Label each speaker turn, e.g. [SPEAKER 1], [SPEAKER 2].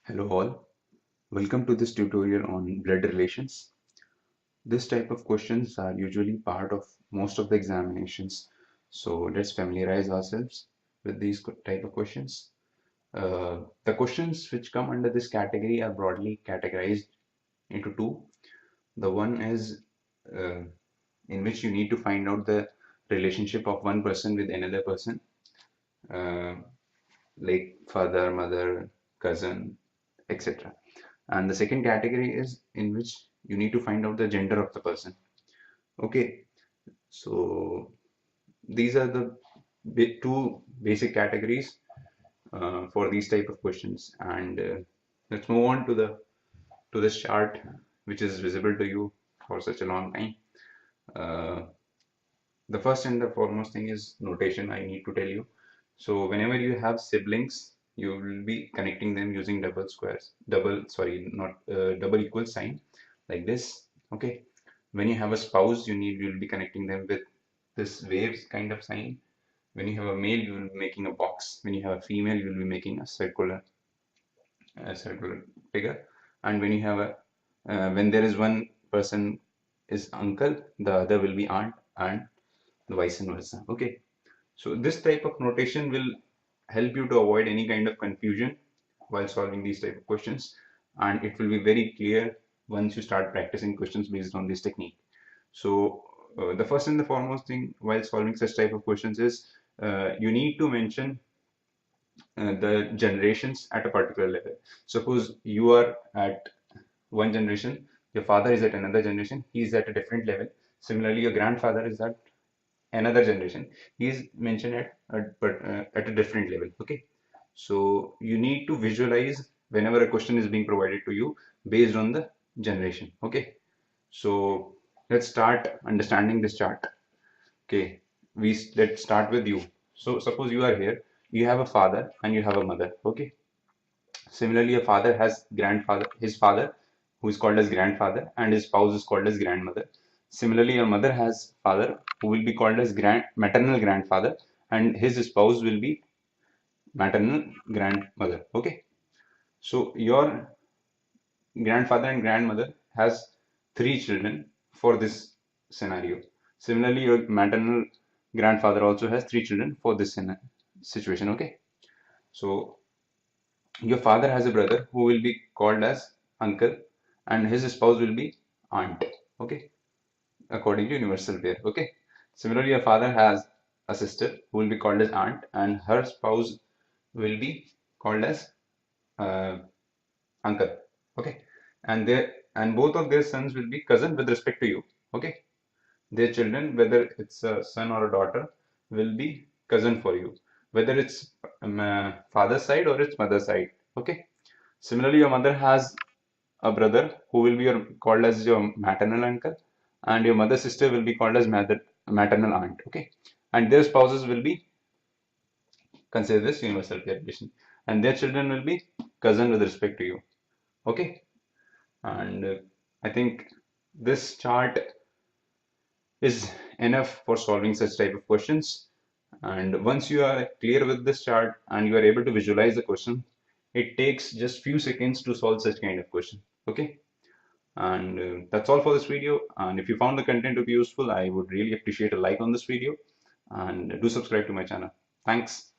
[SPEAKER 1] Hello all, welcome to this tutorial on blood relations. This type of questions are usually part of most of the examinations. So let's familiarize ourselves with these type of questions. The questions which come under this category are broadly categorized into two. The one is uh, in which you need to find out the relationship of one person with another person, uh, like father, mother, cousin, etc. And the second category is in which you need to find out the gender of the person. Okay, so these are the two basic categories for these type of questions. And let's move on to this chart, which is visible to you for such a long time. Uh, the first and the foremost thing is notation. I need to tell you. So whenever you have siblings, you will be connecting them using double squares, not double equal sign like this. Okay. When you have a spouse, you'll be connecting them with this waves kind of sign. When you have a male, you will be making a box. When you have a female, you will be making a circular figure. And when you have when there is one person is uncle, the other will be aunt, and vice versa. Okay. So this type of notation will help you to avoid any kind of confusion while solving these type of questions, and it will be very clear once you start practicing questions based on this technique. So the first and the foremost thing while solving such type of questions is you need to mention the generations at a particular level. Suppose you are at one generation, your father is at another generation, he is at a different level. Similarly, your grandfather is at another generation, he is mentioned at a different level. Okay, so you need to visualize whenever a question is being provided to you based on the generation. Okay, so let's start understanding this chart. Okay, let's start with you. So suppose you are here, you have a father and you have a mother. Okay, similarly, a father has grandfather, his father, who is called as grandfather, and his spouse is called as grandmother. Similarly, your mother has father, who will be called as maternal grandfather, and his spouse will be maternal grandmother. Okay, so your grandfather and grandmother has three children for this scenario. Similarly, your maternal grandfather also has three children for this situation. Okay, so your father has a brother who will be called as uncle, and his spouse will be aunt. Okay, according to universal pair. Okay. Similarly, your father has a sister who will be called as aunt, and her spouse will be called as uh, uncle. Okay, and both of their sons will be cousin with respect to you. Okay, their children, whether it's a son or a daughter, will be cousin for you, whether it's father's side or it's mother's side. Okay. Similarly, your mother has a brother who will be called as your maternal uncle, and your mother's sister will be called as maternal aunt. Okay, and their spouses will be considered this universal pair relation, and their children will be cousin with respect to you. Okay, and I think this chart is enough for solving such type of questions. And once you are clear with this chart and you are able to visualize the question, it takes just few seconds to solve such kind of question. Okay. And that's all for this video. And if you found the content to be useful, I would really appreciate a like on this video, and do subscribe to my channel. Thanks.